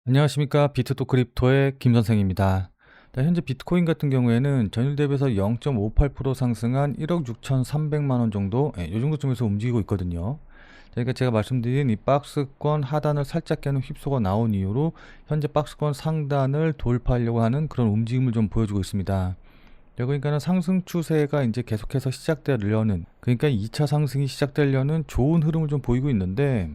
안녕하십니까. 비트토크립토의 김 선생입니다. 현재 비트코인 같은 경우에는 전일 대비해서 0.58% 상승한 1억 6,300만 원 정도, 이 정도쯤에서 움직이고 있거든요. 그러니까 제가 말씀드린 이 박스권 하단을 살짝 깨는 휩소가 나온 이후로 현재 박스권 상단을 돌파하려고 하는 그런 움직임을 좀 보여주고 있습니다. 그러니까는 상승 추세가 이제 계속해서 시작되려는, 그러니까 2차 상승이 시작되려는 좋은 흐름을 좀 보이고 있는데,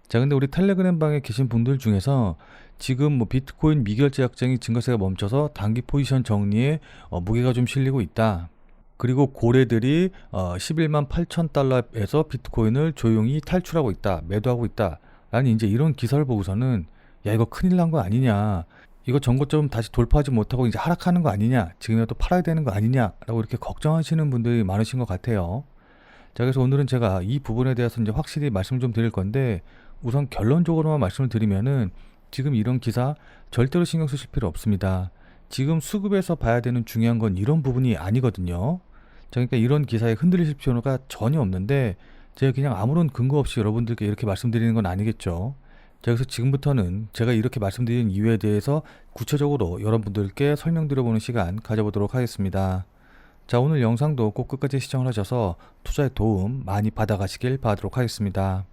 자, 근데 우리 텔레그램 방에 계신 분들 중에서 지금 뭐 비트코인 미결제 약정이 증가세가 멈춰서 단기 포지션 정리에 무게가 좀 실리고 있다. 그리고 고래들이 11만 8천 달러에서 비트코인을 조용히 탈출하고 있다. 매도하고 있다. 라는 이제 이런 기사를 보고서는 야, 이거 큰일 난 거 아니냐. 이거 전고점 다시 돌파하지 못하고 이제 하락하는 거 아니냐. 지금이라도 팔아야 되는 거 아니냐. 라고 이렇게 걱정하시는 분들이 많으신 것 같아요. 자, 그래서 오늘은 제가 이 부분에 대해서 이제 확실히 말씀을 좀 드릴 건데, 우선 결론적으로만 말씀을 드리면은 지금 이런 기사 절대로 신경 쓰실 필요 없습니다. 지금 수급에서 봐야 되는 중요한 건 이런 부분이 아니거든요. 자, 그러니까 이런 기사에 흔들리실 필요가 전혀 없는데, 제가 그냥 아무런 근거 없이 여러분들께 이렇게 말씀드리는 건 아니겠죠. 자, 그래서 지금부터는 제가 이렇게 말씀드린 이유에 대해서 구체적으로 여러분들께 설명드려보는 시간 가져보도록 하겠습니다. 자, 오늘 영상도 꼭 끝까지 시청을 하셔서 투자에 도움 많이 받아가시길 바라도록 하겠습니다.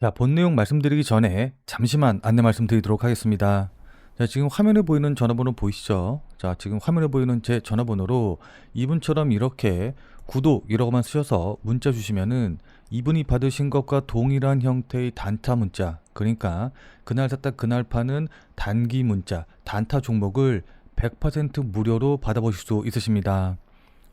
자, 본 내용 말씀드리기 전에 잠시만 안내 말씀드리도록 하겠습니다. 자, 지금 화면에 보이는 전화번호 보이시죠? 자, 지금 화면에 보이는 제 전화번호로 이분처럼 이렇게 구독이라고만 쓰셔서 문자 주시면은 이분이 받으신 것과 동일한 형태의 단타 문자, 그러니까 그날 샀다 그날 파는 단기 문자, 단타 종목을 100% 무료로 받아보실 수 있으십니다.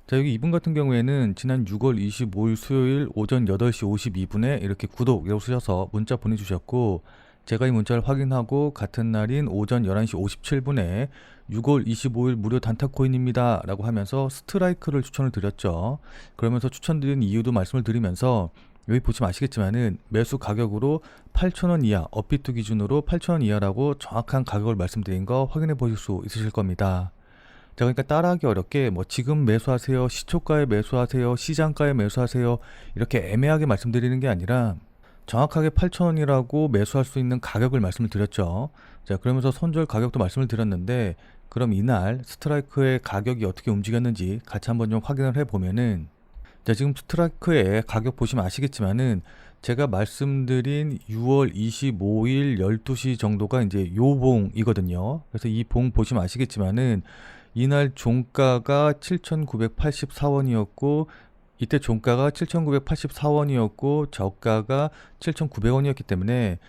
자, 여기 이분 같은 경우에는 지난 6월 25일 수요일 오전 8시 52분에 이렇게 구독이라고 쓰셔서 문자 보내주셨고, 제가 이 문자를 확인하고 같은 날인 오전 11시 57분에 6월 25일 무료 단타코인입니다 라고 하면서 스트라이크를 추천을 드렸죠. 그러면서 추천드린 이유도 말씀을 드리면서, 여기 보시면 아시겠지만은 매수 가격으로 8,000원 이하, 업비트 기준으로 8,000원 이하라고 정확한 가격을 말씀드린 거 확인해 보실 수 있으실 겁니다. 자, 그러니까 따라하기 어렵게 뭐 지금 매수하세요, 시초가에 매수하세요, 시장가에 매수하세요, 이렇게 애매하게 말씀드리는 게 아니라 정확하게 8,000원이라고 매수할 수 있는 가격을 말씀을 드렸죠. 자, 그러면서 손절 가격도 말씀을 드렸는데, 그럼 이날 스트라이크의 가격이 어떻게 움직였는지 같이 한번 좀 확인을 해보면은, 자, 지금 스트라이크의 가격 보시면 아시겠지만은 제가 말씀드린 6월 25일 12시 정도가 이제 요 봉이거든요. 그래서 이 봉 보시면 아시겠지만은 이날 종가가 7,984원이었고, 이때 종가가 7,984원이었고 저가가 7,900원이었기 때문에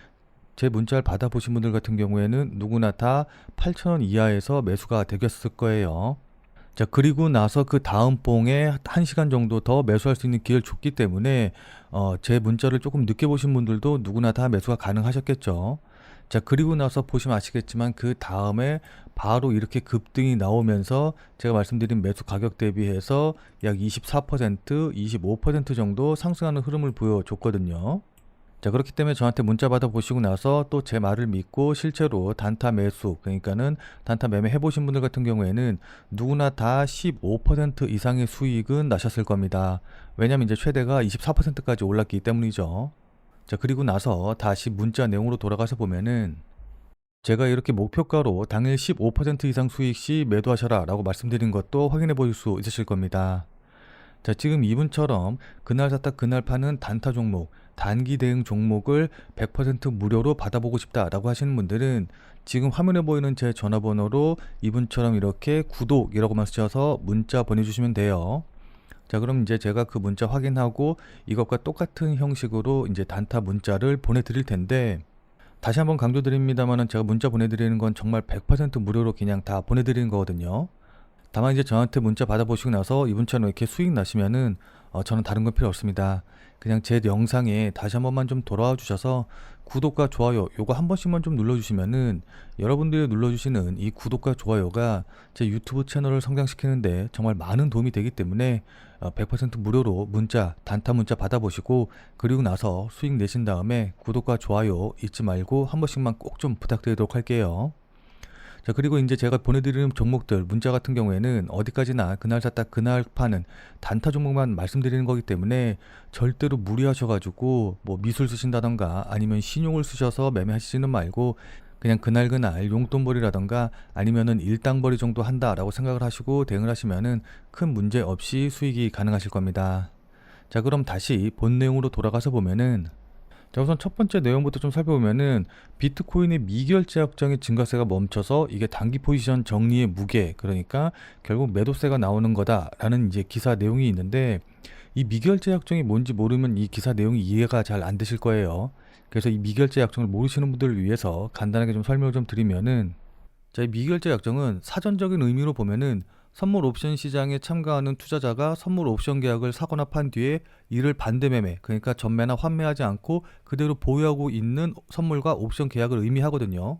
제 문자를 받아보신 분들 같은 경우에는 누구나 다 8,000원 이하에서 매수가 되겠을 거예요. 자, 그리고 나서 그 다음 봉에 1시간 정도 더 매수할 수 있는 기회를 줬기 때문에 제 문자를 조금 늦게 보신 분들도 누구나 다 매수가 가능하셨겠죠. 자, 그리고 나서 보시면 아시겠지만 그 다음에 바로 이렇게 급등이 나오면서 제가 말씀드린 매수 가격 대비해서 약 24%, 25% 정도 상승하는 흐름을 보여줬거든요. 자, 그렇기 때문에 저한테 문자 받아 보시고 나서 또 제 말을 믿고 실제로 단타 매수, 그러니까는 단타 매매 해보신 분들 같은 경우에는 누구나 다 15% 이상의 수익은 나셨을 겁니다. 왜냐면 이제 최대가 24%까지 올랐기 때문이죠. 자, 그리고 나서 다시 문자 내용으로 돌아가서 보면은 제가 이렇게 목표가로 당일 15% 이상 수익 시 매도하셔라 라고 말씀드린 것도 확인해 보실 수 있으실 겁니다. 자, 지금 이분처럼 그날 샀다 그날 파는 단타 종목, 단기 대응 종목을 100% 무료로 받아보고 싶다라고 하시는 분들은 지금 화면에 보이는 제 전화번호로 이분처럼 이렇게 구독이라고만 쓰셔서 문자 보내주시면 돼요. 자, 그럼 이제 제가 그 문자 확인하고 이것과 똑같은 형식으로 이제 단타 문자를 보내드릴 텐데, 다시 한번 강조드립니다만은 제가 문자 보내드리는 건 정말 100% 무료로 그냥 다 보내드리는 거거든요. 다만 이제 저한테 문자 받아보시고 나서 이분처럼 이렇게 수익 나시면은 저는 다른 건 필요 없습니다. 그냥 제 영상에 다시 한 번만 좀 돌아와 주셔서 구독과 좋아요 요거 한 번씩만 좀 눌러주시면은, 여러분들이 눌러주시는 이 구독과 좋아요가 제 유튜브 채널을 성장시키는데 정말 많은 도움이 되기 때문에 100% 무료로 문자, 단타 문자 받아보시고 그리고 나서 수익 내신 다음에 구독과 좋아요 잊지 말고 한 번씩만 꼭 좀 부탁드리도록 할게요. 자, 그리고 이제 제가 보내드리는 종목들 문자 같은 경우에는 어디까지나 그날 샀다 그날 파는 단타 종목만 말씀드리는 거기 때문에 절대로 무리하셔가지고 뭐 미술 쓰신다던가 아니면 신용을 쓰셔서 매매하시지는 말고 그냥 그날그날 용돈벌이라던가 아니면은 일당벌이 정도 한다라고 생각을 하시고 대응을 하시면은 큰 문제 없이 수익이 가능하실 겁니다. 자, 그럼 다시 본 내용으로 돌아가서 보면은, 자, 우선 첫 번째 내용부터 좀 살펴보면은 비트코인의 미결제 약정의 증가세가 멈춰서 이게 단기 포지션 정리의 무게, 그러니까 결국 매도세가 나오는 거다라는 이제 기사 내용이 있는데, 이 미결제 약정이 뭔지 모르면 이 기사 내용이 이해가 잘 안 되실 거예요. 그래서 이 미결제 약정을 모르시는 분들을 위해서 간단하게 좀 설명을 좀 드리면은, 자, 이 미결제 약정은 사전적인 의미로 보면은 선물 옵션 시장에 참가하는 투자자가 선물 옵션 계약을 사거나 판 뒤에 이를 반대 매매, 그러니까 전매나 환매하지 않고 그대로 보유하고 있는 선물과 옵션 계약을 의미하거든요.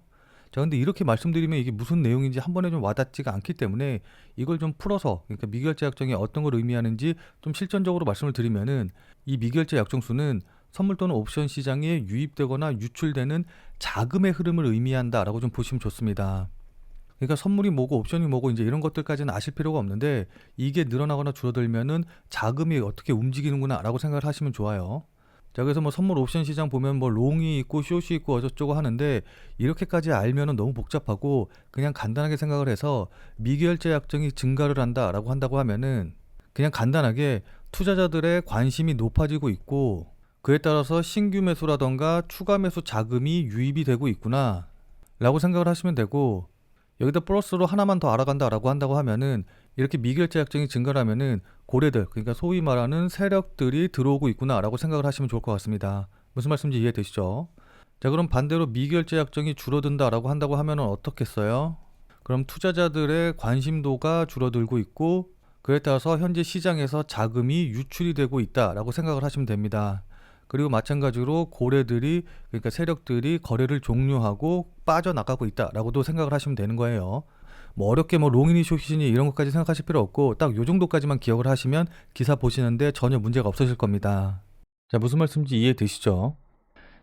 자, 근데 이렇게 말씀드리면 이게 무슨 내용인지 한 번에 좀 와닿지가 않기 때문에 이걸 좀 풀어서, 그러니까 미결제 약정이 어떤 걸 의미하는지 좀 실전적으로 말씀을 드리면은, 이 미결제 약정수는 선물 또는 옵션 시장에 유입되거나 유출되는 자금의 흐름을 의미한다라고 좀 보시면 좋습니다. 그러니까 선물이 뭐고 옵션이 뭐고 이제 이런 것들까지는 아실 필요가 없는데, 이게 늘어나거나 줄어들면은 자금이 어떻게 움직이는구나라고 생각을 하시면 좋아요. 자, 그래서 뭐 선물 옵션 시장 보면 뭐 롱이 있고 숏이 있고 어쩌고 하는데, 이렇게까지 알면은 너무 복잡하고 그냥 간단하게 생각을 해서 미결제 약정이 증가를 한다라고 한다고 하면은, 그냥 간단하게 투자자들의 관심이 높아지고 있고 그에 따라서 신규 매수라던가 추가 매수 자금이 유입이 되고 있구나 라고 생각을 하시면 되고, 여기다 플러스로 하나만 더 알아간다라고 한다고 하면은, 이렇게 미결제 약정이 증가를 하면은 고래들, 그러니까 소위 말하는 세력들이 들어오고 있구나라고 생각을 하시면 좋을 것 같습니다. 무슨 말씀인지 이해되시죠? 자, 그럼 반대로 미결제 약정이 줄어든다라고 한다고 하면은 어떻겠어요? 그럼 투자자들의 관심도가 줄어들고 있고 그에 따라서 현재 시장에서 자금이 유출이 되고 있다라고 생각을 하시면 됩니다. 그리고 마찬가지로 고래들이, 그러니까 세력들이 거래를 종료하고 빠져나가고 있다라고도 생각을 하시면 되는 거예요. 뭐 어렵게 뭐 롱이니 숏이니 이런 것까지 생각하실 필요 없고 딱 요 정도까지만 기억을 하시면 기사 보시는데 전혀 문제가 없으실 겁니다. 자, 무슨 말씀인지 이해되시죠?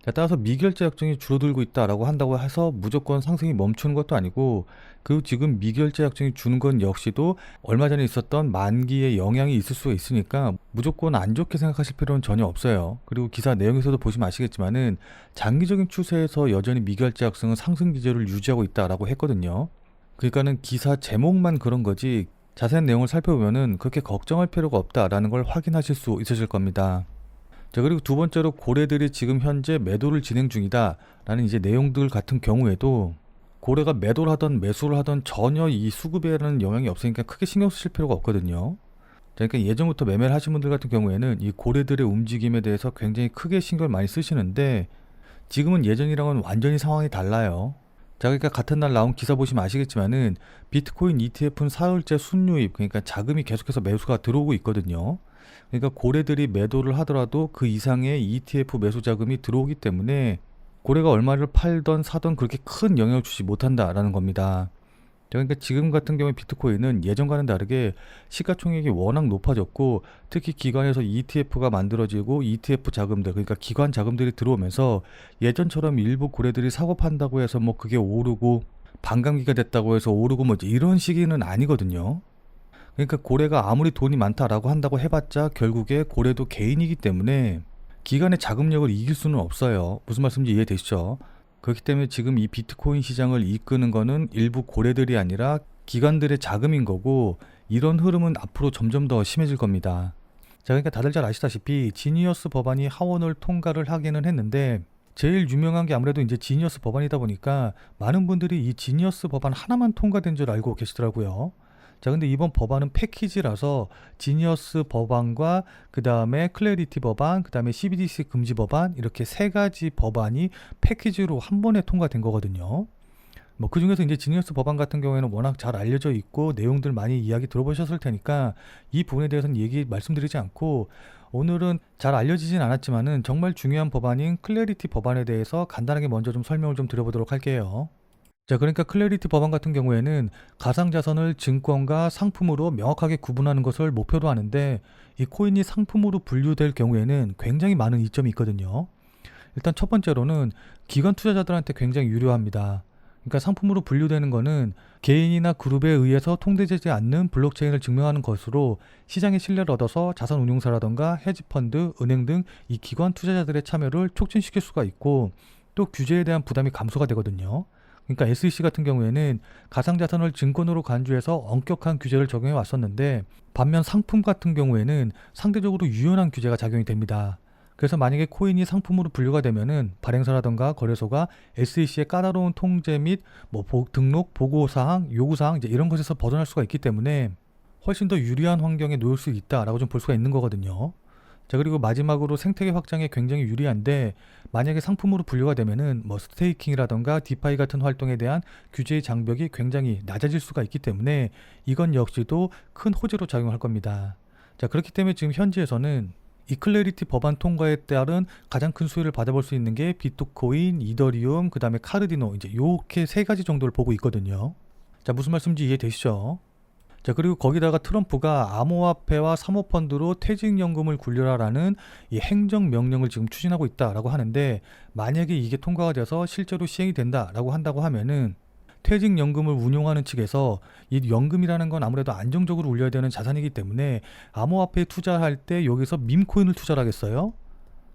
자, 따라서 미결제 약정이 줄어들고 있다라고 한다고 해서 무조건 상승이 멈추는 것도 아니고, 그 지금 미결제 약정이 주는 건 역시도 얼마 전에 있었던 만기의 영향이 있을 수가 있으니까 무조건 안 좋게 생각하실 필요는 전혀 없어요. 그리고 기사 내용에서도 보시면 아시겠지만은 장기적인 추세에서 여전히 미결제 약정은 상승 기조를 유지하고 있다라고 했거든요. 그러니까는 기사 제목만 그런 거지 자세한 내용을 살펴보면은 그렇게 걱정할 필요가 없다라는 걸 확인하실 수 있으실 겁니다. 자, 그리고 두 번째로 고래들이 지금 현재 매도를 진행 중이다 라는 이제 내용들 같은 경우에도, 고래가 매도를 하던 매수를 하던 전혀 이 수급에는 영향이 없으니까 크게 신경 쓰실 필요가 없거든요. 자, 그러니까 예전부터 매매를 하신 분들 같은 경우에는 이 고래들의 움직임에 대해서 굉장히 크게 신경을 많이 쓰시는데, 지금은 예전이랑은 완전히 상황이 달라요. 자, 그러니까 같은 날 나온 기사 보시면 아시겠지만은 비트코인 ETF는 사흘째 순유입, 그러니까 자금이 계속해서 매수가 들어오고 있거든요. 그러니까 고래들이 매도를 하더라도 그 이상의 ETF 매수 자금이 들어오기 때문에 고래가 얼마를 팔던 사던 그렇게 큰 영향을 주지 못한다라는 겁니다. 그러니까 지금 같은 경우에 비트코인은 예전과는 다르게 시가총액이 워낙 높아졌고, 특히 기관에서 ETF가 만들어지고 ETF 자금들, 그러니까 기관 자금들이 들어오면서 예전처럼 일부 고래들이 사고 판다고 해서 뭐 그게 오르고 반감기가 됐다고 해서 오르고 뭐 이런 시기는 아니거든요. 그러니까 고래가 아무리 돈이 많다라고 한다고 해봤자 결국에 고래도 개인이기 때문에 기관의 자금력을 이길 수는 없어요. 무슨 말씀인지 이해되시죠? 그렇기 때문에 지금 이 비트코인 시장을 이끄는 거는 일부 고래들이 아니라 기관들의 자금인 거고, 이런 흐름은 앞으로 점점 더 심해질 겁니다. 자, 그러니까 다들 잘 아시다시피 지니어스 법안이 하원을 통과를 하기는 했는데, 제일 유명한 게 아무래도 이제 지니어스 법안이다 보니까 많은 분들이 이 지니어스 법안 하나만 통과된 줄 알고 계시더라고요. 자, 근데 이번 법안은 패키지라서 지니어스 법안과 그 다음에 클래리티 법안, 그 다음에 CBDC 금지 법안, 이렇게 세 가지 법안이 패키지로 한 번에 통과된 거거든요. 뭐 그 중에서 이제 지니어스 법안 같은 경우에는 워낙 잘 알려져 있고 내용들 많이 이야기 들어보셨을 테니까 이 부분에 대해서는 말씀드리지 않고, 오늘은 잘 알려지진 않았지만은 정말 중요한 법안인 클래리티 법안에 대해서 간단하게 먼저 좀 설명을 좀 드려보도록 할게요. 자, 그러니까 클래리티 법안 같은 경우에는 가상자산을 증권과 상품으로 명확하게 구분하는 것을 목표로 하는데, 이 코인이 상품으로 분류될 경우에는 굉장히 많은 이점이 있거든요. 일단 첫 번째로는 기관 투자자들한테 굉장히 유리합니다. 그러니까 상품으로 분류되는 거는 개인이나 그룹에 의해서 통제되지 않는 블록체인을 증명하는 것으로 시장의 신뢰를 얻어서 자산운용사라던가 헤지펀드, 은행 등 이 기관 투자자들의 참여를 촉진시킬 수가 있고, 또 규제에 대한 부담이 감소가 되거든요. 그러니까 SEC 같은 경우에는 가상자산을 증권으로 간주해서 엄격한 규제를 적용해 왔었는데, 반면 상품 같은 경우에는 상대적으로 유연한 규제가 작용이 됩니다. 그래서 만약에 코인이 상품으로 분류가 되면은 발행사라던가 거래소가 SEC의 까다로운 통제 및 등록 보고사항, 요구사항 이제 이런 것에서 벗어날 수가 있기 때문에 훨씬 더 유리한 환경에 놓일 수 있다라고 좀 볼 수가 있는 거거든요. 자, 그리고 마지막으로 생태계 확장에 굉장히 유리한데, 만약에 상품으로 분류가 되면은 스테이킹이라던가 디파이 같은 활동에 대한 규제의 장벽이 굉장히 낮아질 수가 있기 때문에 이건 역시도 큰 호재로 작용할 겁니다. 자, 그렇기 때문에 지금 현지에서는 이클래리티 법안 통과에 따른 가장 큰 수혜를 받아볼 수 있는 게 비트코인, 이더리움, 그 다음에 카르디노, 이제 요렇게 세 가지 정도를 보고 있거든요. 자, 무슨 말씀인지 이해되시죠? 자, 그리고 거기다가 트럼프가 암호화폐와 사모펀드로 퇴직연금을 굴려라라는 이 행정명령을 지금 추진하고 있다라고 하는데, 만약에 이게 통과가 돼서 실제로 시행이 된다라고 한다고 하면은 퇴직연금을 운용하는 측에서 이 연금이라는 건 아무래도 안정적으로 울려야 되는 자산이기 때문에 암호화폐에 투자할 때 여기서 밈코인을 투자를 하겠어요?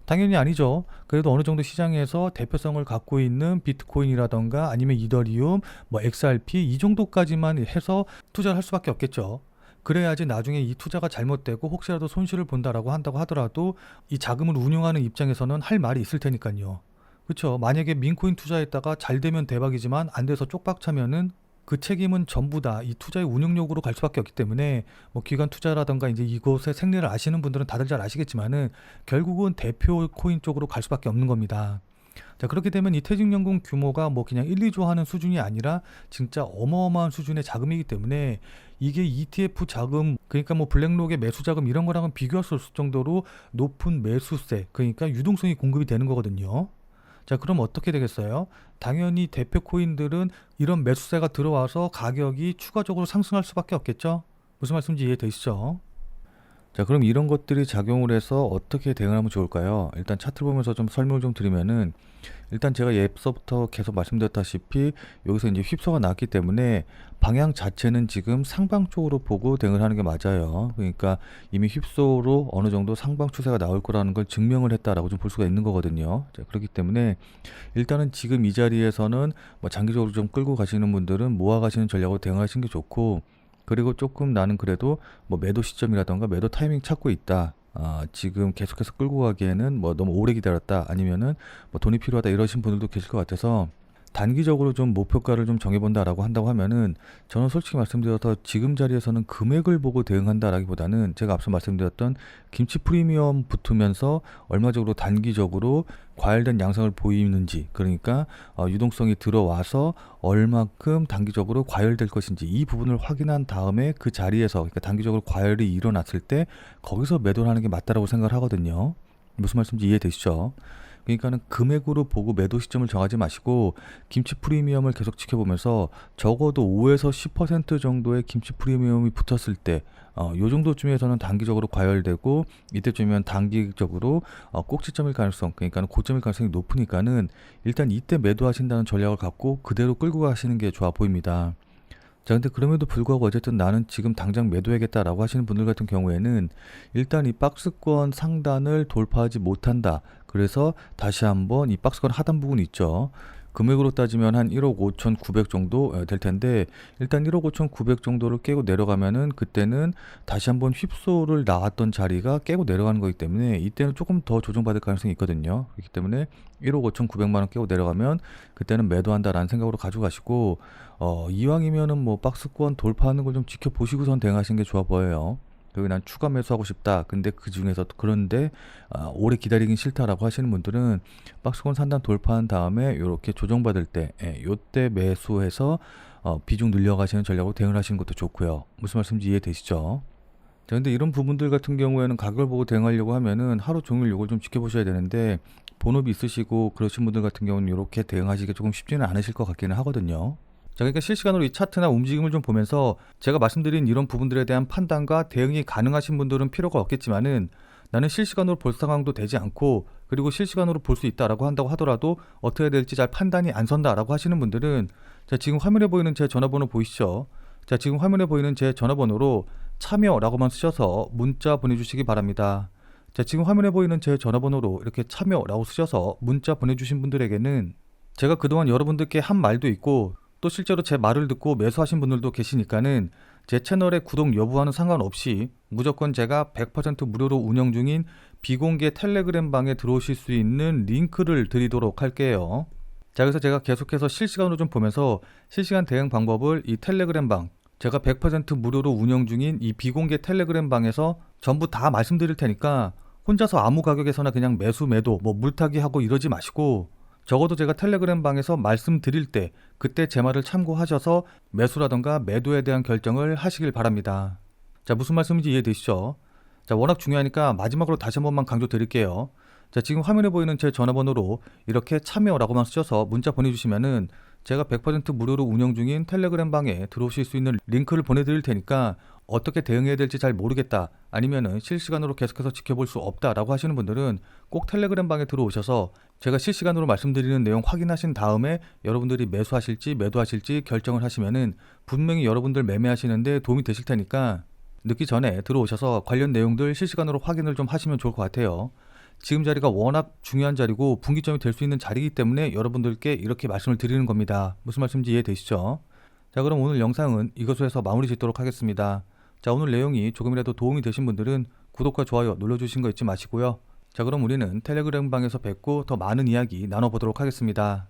당연히 아니죠. 그래도 어느 정도 시장에서 대표성을 갖고 있는 비트코인이라던가 아니면 이더리움, XRP 이 정도까지만 해서 투자를 할 수밖에 없겠죠. 그래야지 나중에 이 투자가 잘못되고 혹시라도 손실을 본다라고 한다고 하더라도 이 자금을 운용하는 입장에서는 할 말이 있을 테니까요. 그렇죠. 만약에 민코인 투자했다가 잘 되면 대박이지만 안 돼서 쪽박 차면은 그 책임은 전부 다 이 투자의 운영력으로 갈 수밖에 없기 때문에 기관 투자라던가 이제 이곳의 생리를 아시는 분들은 다들 잘 아시겠지만은 결국은 대표 코인 쪽으로 갈 수밖에 없는 겁니다. 자, 그렇게 되면 이 퇴직연금 규모가 그냥 1, 2조 하는 수준이 아니라 진짜 어마어마한 수준의 자금이기 때문에 이게 ETF 자금, 그러니까 블랙록의 매수 자금 이런 거랑은 비교할 수 없을 정도로 높은 매수세, 그러니까 유동성이 공급이 되는 거거든요. 자, 그럼 어떻게 되겠어요? 당연히 대표 코인들은 이런 매수세가 들어와서 가격이 추가적으로 상승할 수밖에 없겠죠? 무슨 말씀인지 이해되시죠? 자, 그럼 이런 것들이 작용을 해서 어떻게 대응하면 좋을까요? 일단 차트를 보면서 좀 설명을 좀 드리면은, 일단 제가 예서부터 계속 말씀드렸다시피 여기서 이제 휩소가 났기 때문에 방향 자체는 지금 상방 쪽으로 보고 대응을 하는 게 맞아요. 그러니까 이미 휩소로 어느 정도 상방 추세가 나올 거라는 걸 증명을 했다라고 좀 볼 수가 있는 거거든요. 자, 그렇기 때문에 일단은 지금 이 자리에서는 장기적으로 좀 끌고 가시는 분들은 모아 가시는 전략으로 대응하시는 게 좋고, 그리고 조금 나는 그래도 매도 시점이라던가 매도 타이밍 찾고 있다. 지금 계속해서 끌고 가기에는 너무 오래 기다렸다. 아니면은 돈이 필요하다 이러신 분들도 계실 것 같아서 단기적으로 좀 목표가를 좀 정해본다라고 한다고 하면은, 저는 솔직히 말씀드려서 지금 자리에서는 금액을 보고 대응한다라기보다는 제가 앞서 말씀드렸던 김치 프리미엄 붙으면서 얼마적으로 단기적으로 과열된 양상을 보이는지, 그러니까 유동성이 들어와서 얼마큼 단기적으로 과열될 것인지 이 부분을 확인한 다음에 그 자리에서, 그러니까 단기적으로 과열이 일어났을 때 거기서 매도를 하는 게 맞다라고 생각을 하거든요. 무슨 말씀인지 이해되시죠? 그러니까는 금액으로 보고 매도 시점을 정하지 마시고 김치 프리미엄을 계속 지켜보면서 적어도 5에서 10% 정도의 김치 프리미엄이 붙었을 때 요 정도쯤에서는 단기적으로 과열되고, 이때쯤이면 단기적으로 꼭지점일 가능성, 그러니까 고점일 가능성이 높으니까는 일단 이때 매도하신다는 전략을 갖고 그대로 끌고 가시는 게 좋아 보입니다. 자, 근데 그럼에도 불구하고 어쨌든 나는 지금 당장 매도해야겠다라고 하시는 분들 같은 경우에는 일단 이 박스권 상단을 돌파하지 못한다. 그래서 다시 한번 이 박스권 하단 부분이 있죠. 금액으로 따지면 한 1억 5,900 정도 될 텐데, 일단 1억 5,900 정도를 깨고 내려가면은 그때는 다시 한번 휩소를 나왔던 자리가 깨고 내려가는 거기 때문에 이때는 조금 더 조정받을 가능성이 있거든요. 그렇기 때문에 1억 5,900만 원 깨고 내려가면 그때는 매도한다라는 생각으로 가져가시고, 이왕이면은 박스권 돌파하는 걸 좀 지켜보시고선 대응하시는 게 좋아 보여요. 여기 난 추가 매수하고 싶다. 근데 그 중에서 그런데 오래 기다리긴 싫다라고 하시는 분들은 박스권 상단 돌파한 다음에 이렇게 조정받을 때 요때 매수해서 비중 늘려가시는 전략으로 대응을 하시는 것도 좋고요. 무슨 말씀인지 이해되시죠? 자, 근데 이런 부분들 같은 경우에는 가격을 보고 대응하려고 하면은 하루 종일 이걸 좀 지켜보셔야 되는데, 본업이 있으시고 그러신 분들 같은 경우는 이렇게 대응하시기 조금 쉽지는 않으실 것 같기는 하거든요. 자, 그러니까 실시간으로 이 차트나 움직임을 좀 보면서 제가 말씀드린 이런 부분들에 대한 판단과 대응이 가능하신 분들은 필요가 없겠지만은, 나는 실시간으로 볼 상황도 되지 않고 그리고 실시간으로 볼 수 있다라고 한다고 하더라도 어떻게 해야 될지 잘 판단이 안 선다라고 하시는 분들은, 자, 지금 화면에 보이는 제 전화번호 보이시죠? 자, 지금 화면에 보이는 제 전화번호로 참여라고만 쓰셔서 문자 보내주시기 바랍니다. 자, 지금 화면에 보이는 제 전화번호로 이렇게 참여라고 쓰셔서 문자 보내주신 분들에게는 제가 그동안 여러분들께 한 말도 있고 또 실제로 제 말을 듣고 매수하신 분들도 계시니까는 제 채널의 구독 여부와는 상관없이 무조건 제가 100% 무료로 운영 중인 비공개 텔레그램 방에 들어오실 수 있는 링크를 드리도록 할게요. 자, 그래서 제가 계속해서 실시간으로 좀 보면서 실시간 대응 방법을 이 텔레그램 방, 제가 100% 무료로 운영 중인 이 비공개 텔레그램 방에서 전부 다 말씀드릴 테니까 혼자서 아무 가격에서나 그냥 매수 매도 뭐 물타기 하고 이러지 마시고, 적어도 제가 텔레그램 방에서 말씀드릴 때 그때 제 말을 참고하셔서 매수라던가 매도에 대한 결정을 하시길 바랍니다. 자, 무슨 말씀인지 이해되시죠? 자, 워낙 중요하니까 마지막으로 다시 한 번만 강조드릴게요. 자, 지금 화면에 보이는 제 전화번호로 이렇게 참여라고만 쓰셔서 문자 보내주시면은 제가 100% 무료로 운영 중인 텔레그램 방에 들어오실 수 있는 링크를 보내드릴 테니까 어떻게 대응해야 될지 잘 모르겠다, 아니면은 실시간으로 계속해서 지켜볼 수 없다라고 하시는 분들은 꼭 텔레그램 방에 들어오셔서 제가 실시간으로 말씀드리는 내용 확인하신 다음에 여러분들이 매수하실지 매도하실지 결정을 하시면은 분명히 여러분들 매매하시는데 도움이 되실 테니까 늦기 전에 들어오셔서 관련 내용들 실시간으로 확인을 좀 하시면 좋을 것 같아요. 지금 자리가 워낙 중요한 자리고 분기점이 될 수 있는 자리이기 때문에 여러분들께 이렇게 말씀을 드리는 겁니다. 무슨 말씀인지 이해되시죠? 자, 그럼 오늘 영상은 이것으로 해서 마무리 짓도록 하겠습니다. 자, 오늘 내용이 조금이라도 도움이 되신 분들은 구독과 좋아요 눌러주신 거 잊지 마시고요. 자, 그럼 우리는 텔레그램 방에서 뵙고 더 많은 이야기 나눠보도록 하겠습니다.